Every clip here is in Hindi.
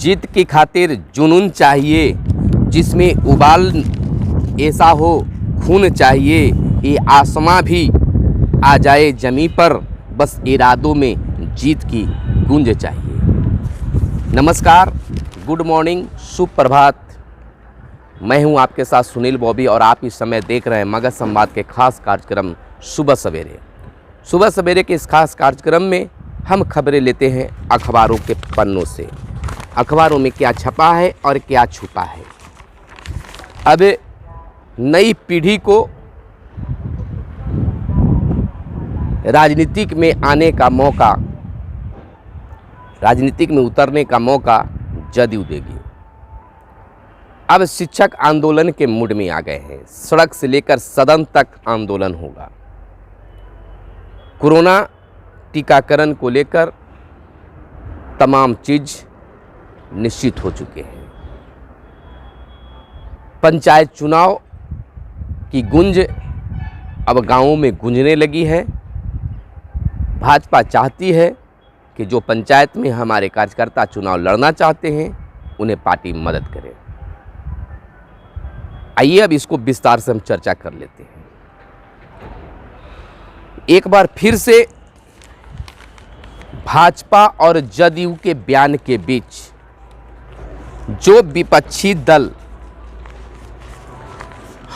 जीत की खातिर जुनून चाहिए, जिसमें उबाल ऐसा हो खून चाहिए, ये आसमां भी आ जाए जमी पर, बस इरादों में जीत की गूंज चाहिए। नमस्कार, गुड मॉर्निंग, शुभ प्रभात। मैं हूं आपके साथ सुनील बॉबी और आप इस समय देख रहे हैं मगध संवाद के खास कार्यक्रम सुबह सवेरे। सुबह सवेरे के इस खास कार्यक्रम में हम खबरें लेते हैं अखबारों के पन्नों से। अखबारों में क्या छपा है और क्या छुपा है। अब नई पीढ़ी को राजनीतिक में आने का मौका, राजनीतिक में उतरने का मौका जदयू देगी। अब शिक्षक आंदोलन के मूड में आ गए हैं। सड़क से लेकर सदन तक आंदोलन होगा। कोरोना टीकाकरण को लेकर तमाम चीज निश्चित हो चुके हैं। पंचायत चुनाव की गूंज अब गांवों में गूंजने लगी है। भाजपा चाहती है कि जो पंचायत में हमारे कार्यकर्ता चुनाव लड़ना चाहते हैं उन्हें पार्टी मदद करे। आइए अब इसको विस्तार से हम चर्चा कर लेते हैं। एक बार फिर से भाजपा और जदयू के बयान के बीच जो विपक्षी दल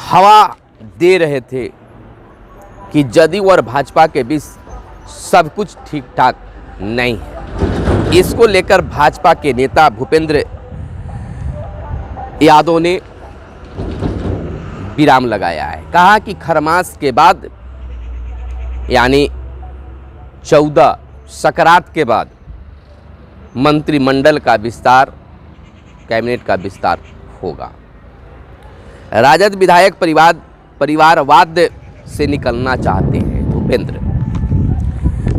हवा दे रहे थे कि जदयू और भाजपा के बीच सब कुछ ठीक ठाक नहीं है, इसको लेकर भाजपा के नेता भूपेंद्र यादव ने विराम लगाया है। कहा कि खरमास के बाद यानी 14 सकरात के बाद मंत्रिमंडल का विस्तार, कैबिनेट का विस्तार होगा। राजद विधायक परिवारवाद से निकलना चाहते हैं भूपेंद्र।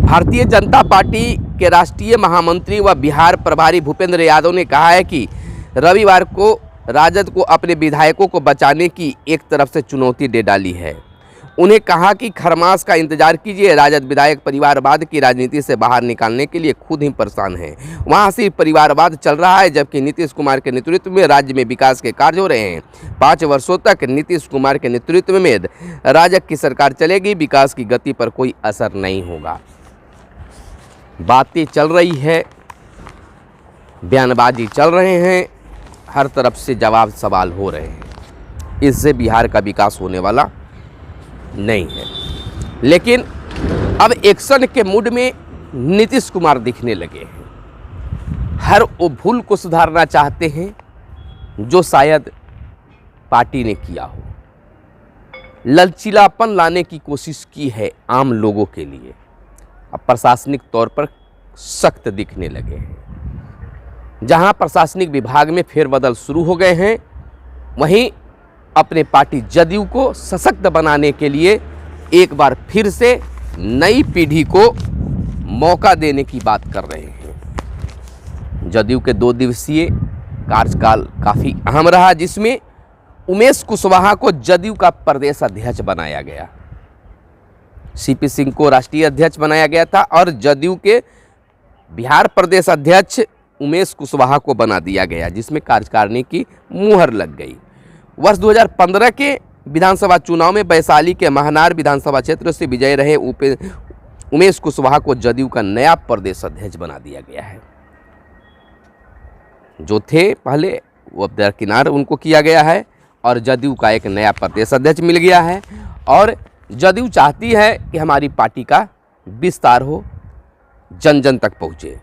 भारतीय जनता पार्टी के राष्ट्रीय महामंत्री व बिहार प्रभारी भूपेंद्र यादव ने कहा है कि रविवार को राजद को अपने विधायकों को बचाने की एक तरफ से चुनौती दे डाली है। उन्हें कहा कि खरमास का इंतजार कीजिए। राजद विधायक परिवारवाद की राजनीति से बाहर निकालने के लिए खुद ही परेशान हैं। वहां सिर्फ परिवारवाद चल रहा है, जबकि नीतीश कुमार के नेतृत्व में राज्य में विकास के कार्य हो रहे हैं। 5 वर्षों तक नीतीश कुमार के नेतृत्व में राजग की सरकार चलेगी, विकास की गति पर कोई असर नहीं होगा। बातें चल रही है, बयानबाजी चल रहे हैं, हर तरफ से जवाब सवाल हो रहे हैं। इससे बिहार का विकास होने वाला नहीं है। लेकिन अब एक्शन के मूड में नीतीश कुमार दिखने लगे हैं। हर वो भूल को सुधारना चाहते हैं जो शायद पार्टी ने किया हो। लचीलापन लाने की कोशिश की है आम लोगों के लिए। अब प्रशासनिक तौर पर सख्त दिखने लगे हैं। जहां प्रशासनिक विभाग में फेरबदल शुरू हो गए हैं, वहीं अपने पार्टी जदयू को सशक्त बनाने के लिए एक बार फिर से नई पीढ़ी को मौका देने की बात कर रहे हैं। जदयू के 2 दिवसीय कार्यकाल काफ़ी अहम रहा, जिसमें उमेश कुशवाहा को जदयू का प्रदेश अध्यक्ष बनाया गया, सीपी सिंह को राष्ट्रीय अध्यक्ष बनाया गया था और जदयू के बिहार प्रदेश अध्यक्ष उमेश कुशवाहा को बना दिया गया, जिसमें कार्यकारिणी की मुहर लग गई। वर्ष 2015 के विधानसभा चुनाव में वैशाली के महनार विधानसभा क्षेत्र से विजयी रहे उमेश कुशवाहा को जदयू का नया प्रदेश अध्यक्ष बना दिया गया है। जो थे पहले वो दरकिनार उनको किया गया है और जदयू का एक नया प्रदेश अध्यक्ष मिल गया है। और जदयू चाहती है कि हमारी पार्टी का विस्तार हो, जन जन तक पहुँचे।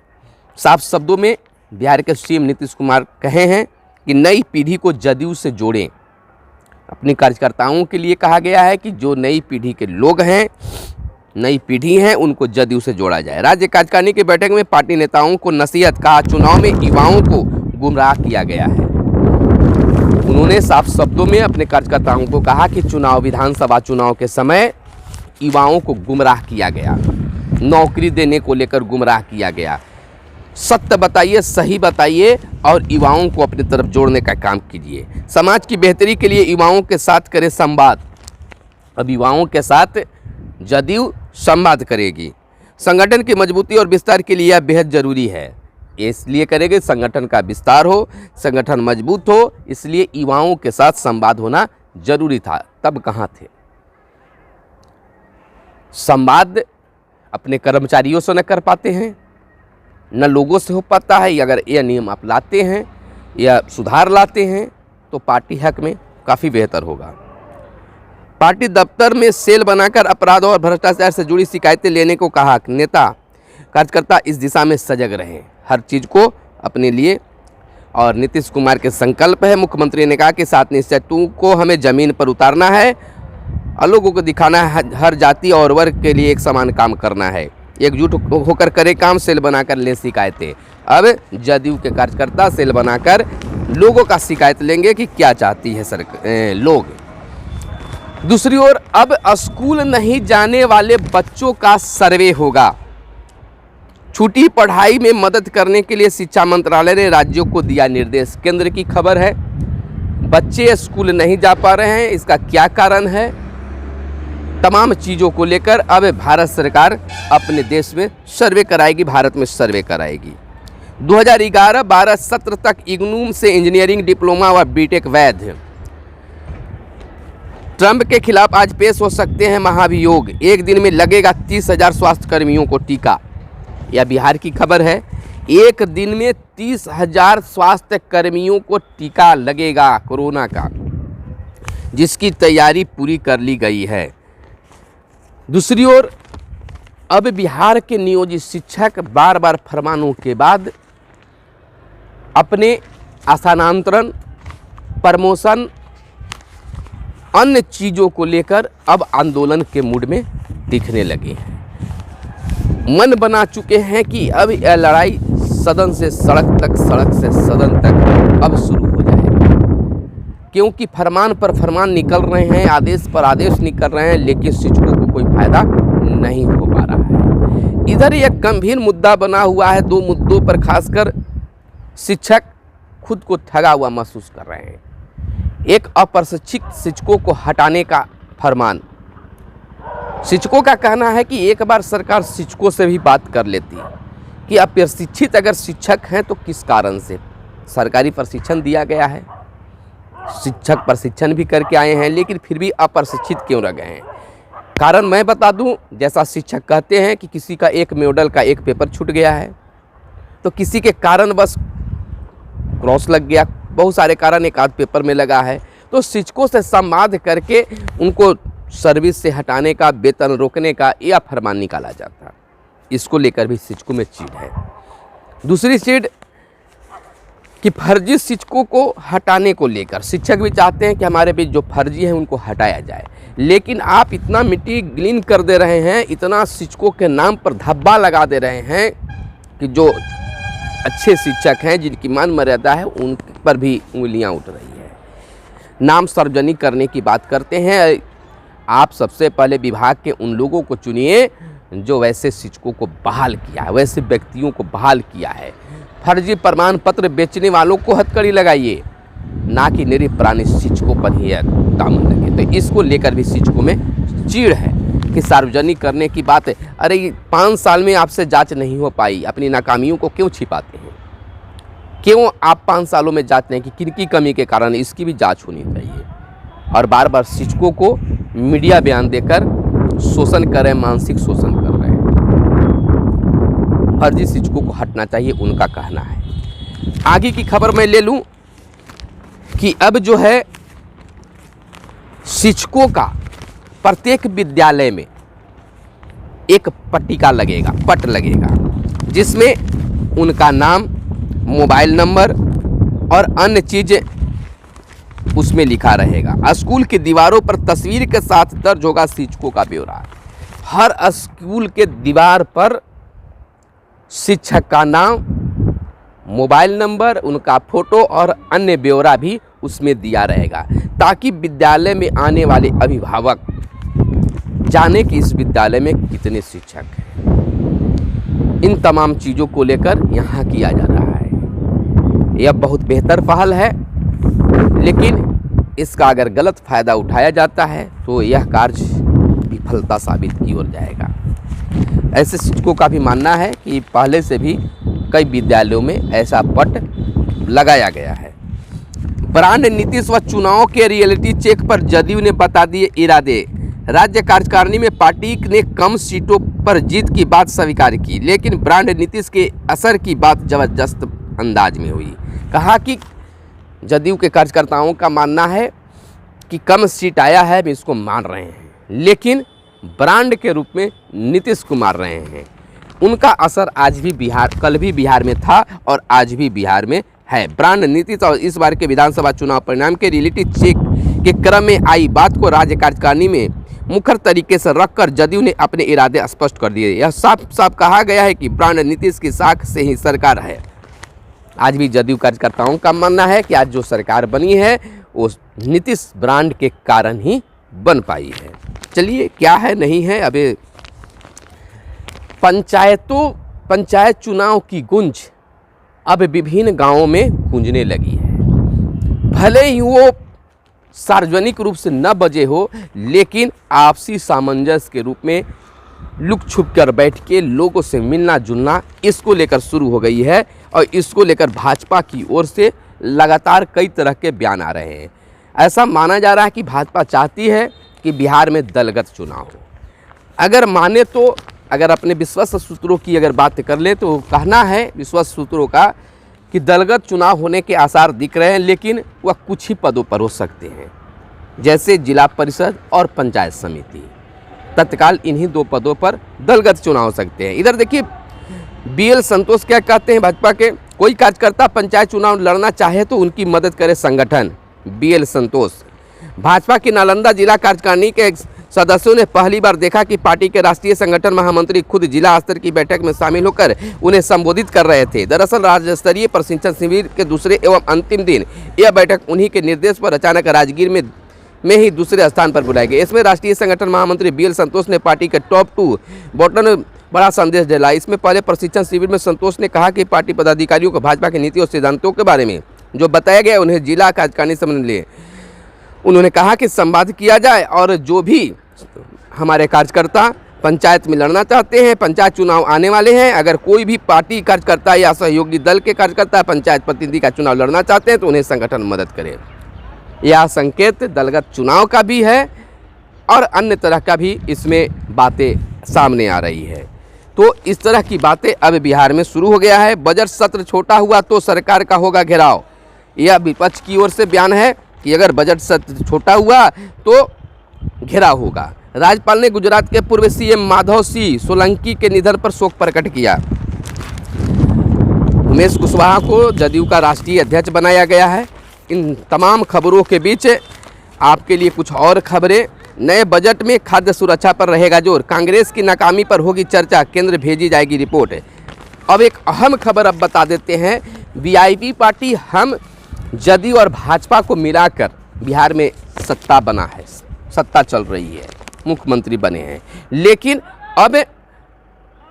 साफ शब्दों में बिहार के सीएम नीतीश कुमार कहे हैं कि नई पीढ़ी को जदयू से जोड़ें। अपने कार्यकर्ताओं के लिए कहा गया है कि जो नई पीढ़ी के लोग हैं, नई पीढ़ी है, उनको जदयू से जोड़ा जाए। राज्य कार्यकारिणी की बैठक में पार्टी नेताओं को नसीहत। कहा चुनाव में युवाओं को गुमराह किया गया है। उन्होंने साफ शब्दों में अपने कार्यकर्ताओं को कहा कि विधानसभा चुनाव के समय युवाओं को गुमराह किया गया, नौकरी देने को लेकर गुमराह किया गया। सत्य बताइए, सही बताइए और युवाओं को अपनी तरफ जोड़ने का काम कीजिए। समाज की बेहतरी के लिए युवाओं के साथ करें संवाद। अब युवाओं के साथ जदयू संवाद करेगी। संगठन की मजबूती और विस्तार के लिए यह बेहद जरूरी है। इसलिए करेंगे संगठन का विस्तार हो, संगठन मजबूत हो, इसलिए युवाओं के साथ संवाद होना जरूरी था। तब कहाँ थे? संवाद अपने कर्मचारियों से न कर पाते हैं, न लोगों से हो पाता है। अगर यह नियम आप लाते हैं या सुधार लाते हैं तो पार्टी हक में काफ़ी बेहतर होगा। पार्टी दफ्तर में सेल बनाकर अपराध और भ्रष्टाचार से जुड़ी शिकायतें लेने को कहा। नेता कार्यकर्ता इस दिशा में सजग रहें, हर चीज़ को अपने लिए। और नीतीश कुमार के संकल्प है, मुख्यमंत्री ने कहा कि 7 निश्चय 2 को हमें ज़मीन पर उतारना है और लोगों को दिखाना है हर जाति और वर्ग के लिए एक समान काम करना है। एकजुट होकर करे काम, सेल बनाकर ले शिकायतें। अब जदयू के कार्यकर्ता सेल बनाकर लोगों का शिकायत लेंगे कि क्या चाहती है सरकार लोग। दूसरी ओर अब स्कूल नहीं जाने वाले बच्चों का सर्वे होगा। छुट्टी पढ़ाई में मदद करने के लिए शिक्षा मंत्रालय ने राज्यों को दिया निर्देश। केंद्र की खबर है, बच्चे स्कूल नहीं जा पा रहे हैं, इसका क्या कारण है? तमाम चीज़ों को लेकर अब भारत सरकार अपने देश में सर्वे कराएगी, भारत में सर्वे कराएगी। 2011-12 सत्र तक इग्नू से इंजीनियरिंग डिप्लोमा व बीटेक वैध। ट्रंप के खिलाफ आज पेश हो सकते हैं महाभियोग। एक दिन में लगेगा 30,000 स्वास्थ्य कर्मियों को टीका। यह बिहार की खबर है। एक दिन में 30,000 स्वास्थ्य कर्मियों को टीका लगेगा कोरोना का, जिसकी तैयारी पूरी कर ली गई है। दूसरी ओर अब बिहार के नियोजित शिक्षक बार बार फरमानों के बाद अपने स्थानांतरण, प्रमोशन, अन्य चीज़ों को लेकर अब आंदोलन के मूड में दिखने लगे हैं। मन बना चुके हैं कि अब यह लड़ाई सदन से सड़क तक, सड़क से सदन तक अब शुरू हो जाएगी, क्योंकि फरमान पर फरमान निकल रहे हैं, आदेश पर आदेश निकल रहे हैं, लेकिन शिक्षकों को कोई फायदा नहीं हो पा रहा है। इधर एक गंभीर मुद्दा बना हुआ है। 2 मुद्दों पर खासकर शिक्षक खुद को ठगा हुआ महसूस कर रहे हैं। एक, अप्रशिक्षित शिक्षकों को हटाने का फरमान। शिक्षकों का कहना है कि एक बार सरकार शिक्षकों से भी बात कर लेती कि अप्रशिक्षित अगर शिक्षक हैं तो किस कारण से। सरकारी प्रशिक्षण दिया गया है, शिक्षक प्रशिक्षण भी करके आए हैं, लेकिन फिर भी अप्रशिक्षित क्यों रह गए हैं? कारण मैं बता दूं, जैसा शिक्षक कहते हैं कि किसी का एक मॉडल का एक पेपर छूट गया है, तो किसी के कारण बस क्रॉस लग गया, बहुत सारे कारण एक आध पेपर में लगा है। तो शिक्षकों से संवाद करके उनको सर्विस से हटाने का, वेतन रोकने का यह फरमान निकाला जाता। इसको लेकर भी शिक्षकों में चिढ़ है। दूसरी चिढ़ कि फर्जी शिक्षकों को हटाने को लेकर शिक्षक भी चाहते हैं कि हमारे बीच जो फर्जी हैं उनको हटाया जाए, लेकिन आप इतना मिट्टी ग्लीन कर दे रहे हैं, इतना शिक्षकों के नाम पर धब्बा लगा दे रहे हैं कि जो अच्छे शिक्षक हैं, जिनकी मान मर्यादा है, उन पर भी उंगलियां उठ रही है। नाम सार्वजनिक करने की बात करते हैं। आप सबसे पहले विभाग के उन लोगों को चुनिए जो वैसे शिक्षकों को बहाल किया है, वैसे व्यक्तियों को बहाल किया है। फर्जी प्रमाण पत्र बेचने वालों को हथकड़ी लगाइए, ना कि निरीह प्राणी शिक्षकों पर ही दामन लगे। तो इसको लेकर भी शिक्षकों में चिढ़ है कि सार्वजनिक करने की बात है। अरे 5 साल में आपसे जांच नहीं हो पाई, अपनी नाकामियों को क्यों छिपाते हैं? क्यों आप 5 सालों में जांच नहीं कि किनकी कमी के कारण, इसकी भी जांच होनी चाहिए। और बार बार शिक्षकों को मीडिया बयान देकर शोषण कर रहे हैं, मानसिक शोषण कर रहे हैं। फर्जी शिक्षकों को हटना चाहिए, उनका कहना है। आगे की खबर मैं ले लूं कि अब जो है शिक्षकों का प्रत्येक विद्यालय में एक पट्टिका लगेगा, पट लगेगा, जिसमें उनका नाम, मोबाइल नंबर और अन्य चीज़ें उसमें लिखा रहेगा। स्कूल की दीवारों पर तस्वीर के साथ दर्ज होगा शिक्षकों का ब्यौरा। हर स्कूल के दीवार पर शिक्षक का नाम, मोबाइल नंबर, उनका फोटो और अन्य ब्यौरा भी उसमें दिया रहेगा, ताकि विद्यालय में आने वाले अभिभावक जाने कि इस विद्यालय में कितने शिक्षक हैं। इन तमाम चीज़ों को लेकर यहाँ किया जा रहा है। यह बहुत बेहतर पहल है, लेकिन इसका अगर गलत फ़ायदा उठाया जाता है तो यह कार्य विफलता साबित की ओर जाएगा। ऐसे शिक्षकों का भी मानना है कि पहले से भी कई विद्यालयों में ऐसा पट लगाया गया है। ब्रांड नीतीश व चुनाव के रियलिटी चेक पर जदयू ने बता दिए इरादे। राज्य कार्यकारिणी में पार्टी ने कम सीटों पर जीत की बात स्वीकार की, लेकिन ब्रांड नीतीश के असर की बात जबरदस्त अंदाज में हुई। कहा कि जदयू के कार्यकर्ताओं का मानना है कि कम सीट आया है, वे इसको मान रहे हैं, लेकिन ब्रांड के रूप में नीतीश कुमार रहे हैं। उनका असर आज भी कल भी बिहार में था और आज भी बिहार में है। ब्रांड नीतीश और इस बार के विधानसभा चुनाव परिणाम के रियलिटी चेक के क्रम में आई बात को राज्य कार्यकारिणी में मुखर तरीके से रखकर जदयू ने अपने इरादे स्पष्ट कर दिए। यह साफ साफ कहा गया है कि ब्रांड नीतीश की साख से ही सरकार है। आज भी जदयू कार्यकर्ताओं का मानना है कि आज जो सरकार बनी है वो नीतीश ब्रांड के कारण ही बन पाई है। चलिए क्या है नहीं है, अबे पंचायत चुनाव की गूंज अब विभिन्न गांवों में गूंजने लगी है। भले ही वो सार्वजनिक रूप से न बजे हो, लेकिन आपसी सामंजस्य के रूप में लुक छुप कर बैठ के लोगों से मिलना जुलना इसको लेकर शुरू हो गई है और इसको लेकर भाजपा की ओर से लगातार कई तरह के बयान आ रहे हैं। ऐसा माना जा रहा है कि भाजपा चाहती है कि बिहार में दलगत चुनाव हो। अगर माने तो अगर अपने विश्वस्त सूत्रों की अगर बात कर ले तो कहना है विश्वस्त सूत्रों का कि दलगत चुनाव होने के आसार दिख रहे हैं, लेकिन वह कुछ ही पदों पर हो सकते हैं, जैसे जिला परिषद और पंचायत समिति। तत्काल इन्हीं दो पदों पर दलगत चुनाव हो सकते हैं। इधर देखिए BL संतोष क्या कहते हैं भाजपा के, कोई कार्यकर्ता पंचायत चुनाव लड़ना चाहे तो उनकी मदद करे संगठन। BL संतोष भाजपा की नालंदा जिला कार्यकारिणी के सदस्यों ने पहली बार देखा कि पार्टी के राष्ट्रीय संगठन महामंत्री खुद जिला स्तर की बैठक में शामिल होकर उन्हें संबोधित कर रहे थे। दरअसल राज्य स्तरीय प्रशिक्षण शिविर के दूसरे एवं अंतिम दिन यह बैठक उन्हीं के निर्देश पर अचानक राजगीर में ही दूसरे स्थान पर बुलाई गई। इसमें राष्ट्रीय संगठन महामंत्री BL संतोष ने पार्टी के टॉप 2 बॉटम बड़ा संदेश दिला। इसमें पहले प्रशिक्षण शिविर में संतोष ने कहा कि पार्टी पदाधिकारियों को भाजपा की नीति और सिद्धांतों के बारे में जो बताया गया उन्हें जिला कार्यकारिणी से समझ लिए। उन्होंने कहा कि संवाद किया जाए और जो भी हमारे कार्यकर्ता पंचायत में लड़ना चाहते हैं, पंचायत चुनाव आने वाले हैं, अगर कोई भी पार्टी कार्यकर्ता या सहयोगी दल के कार्यकर्ता पंचायत प्रतिनिधि का चुनाव लड़ना चाहते हैं तो उन्हें संगठन मदद करे। यह संकेत दलगत चुनाव का भी है और अन्य तरह का भी इसमें बातें सामने आ रही है। तो इस तरह की बातें अब बिहार में शुरू हो गया है। बजट सत्र छोटा हुआ तो सरकार का होगा घेराव, यह विपक्ष की ओर से बयान है कि अगर बजट सत्र छोटा हुआ तो घेराव होगा। राज्यपाल ने गुजरात के पूर्व CM माधव सिंह सोलंकी के निधन पर शोक प्रकट किया। उमेश कुशवाहा को जदयू का राष्ट्रीय अध्यक्ष बनाया गया है। इन तमाम खबरों के बीच आपके लिए कुछ और खबरें। नए बजट में खाद्य सुरक्षा पर रहेगा जोर, कांग्रेस की नाकामी पर होगी चर्चा, केंद्र भेजी जाएगी रिपोर्ट। अब एक अहम खबर अब बता देते हैं, VIP पार्टी हम जदयू और भाजपा को मिलाकर बिहार में सत्ता बना है, सत्ता चल रही है, मुख्यमंत्री बने हैं, लेकिन अब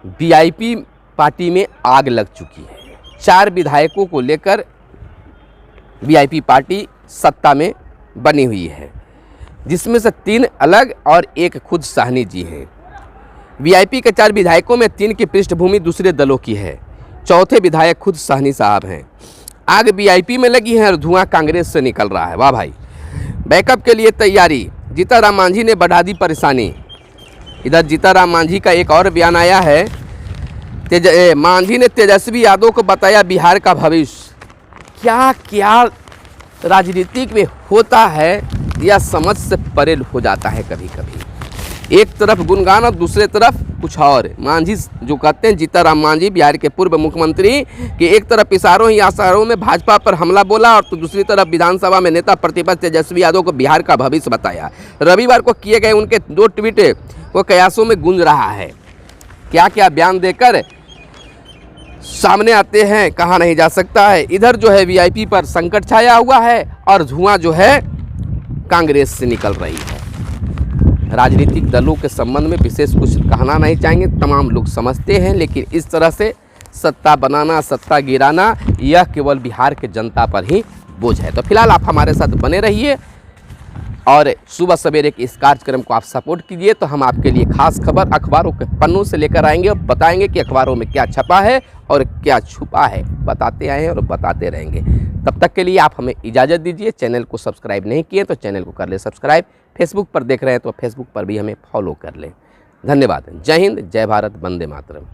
VIP पार्टी में आग लग चुकी है। 4 विधायकों को लेकर VIP पार्टी सत्ता में बनी हुई है, जिसमें से 3 अलग और 1 खुद साहनी जी हैं। VIP के 4 विधायकों में 3 की पृष्ठभूमि दूसरे दलों की है, चौथे विधायक खुद साहनी साहब हैं। आग VIP में लगी है और धुआं कांग्रेस से निकल रहा है। वाह भाई, बैकअप के लिए तैयारी, जीताराम मांझी ने बढ़ा दी परेशानी। इधर जीताराम मांझी का एक और बयान आया है, मांझी ने तेजस्वी यादव को बताया बिहार का भविष्य। क्या क्या राजनीतिक में होता है यह समझ से परे हो जाता है कभी कभी। एक तरफ गुणगान और दूसरे तरफ कुछ और। मांझी जो कहते हैं, जीताराम मांझी बिहार के पूर्व मुख्यमंत्री कि एक तरफ इशारों ही आसारों में भाजपा पर हमला बोला और तो दूसरी तरफ विधानसभा में नेता प्रतिपक्ष तेजस्वी यादव को बिहार का भविष्य बताया। रविवार को किए गए उनके 2 ट्वीट वो कयासों में गूंज रहा है। क्या क्या बयान देकर सामने आते हैं कहा नहीं जा सकता है। इधर जो है VIP पर संकट छाया हुआ है और धुआं जो है कांग्रेस से निकल रही है। राजनीतिक दलों के संबंध में विशेष कुछ कहना नहीं चाहेंगे, तमाम लोग समझते हैं, लेकिन इस तरह से सत्ता बनाना, सत्ता गिराना, यह केवल बिहार के जनता पर ही बोझ है। तो फिलहाल आप हमारे साथ बने रहिए। और सुबह सवेरे के इस कार्यक्रम को आप सपोर्ट कीजिए, तो हम आपके लिए खास खबर अखबारों के पन्नों से लेकर आएंगे और बताएंगे कि अखबारों में क्या छपा है और क्या छुपा है। बताते आए हैं और बताते रहेंगे। तब तक के लिए आप हमें इजाज़त दीजिए। चैनल को सब्सक्राइब नहीं किए तो चैनल को कर ले सब्सक्राइब। फेसबुक पर देख रहे हैं तो फेसबुक पर भी हमें फॉलो कर लें। धन्यवाद। जय हिंद, जय भारत, वंदे मातरम।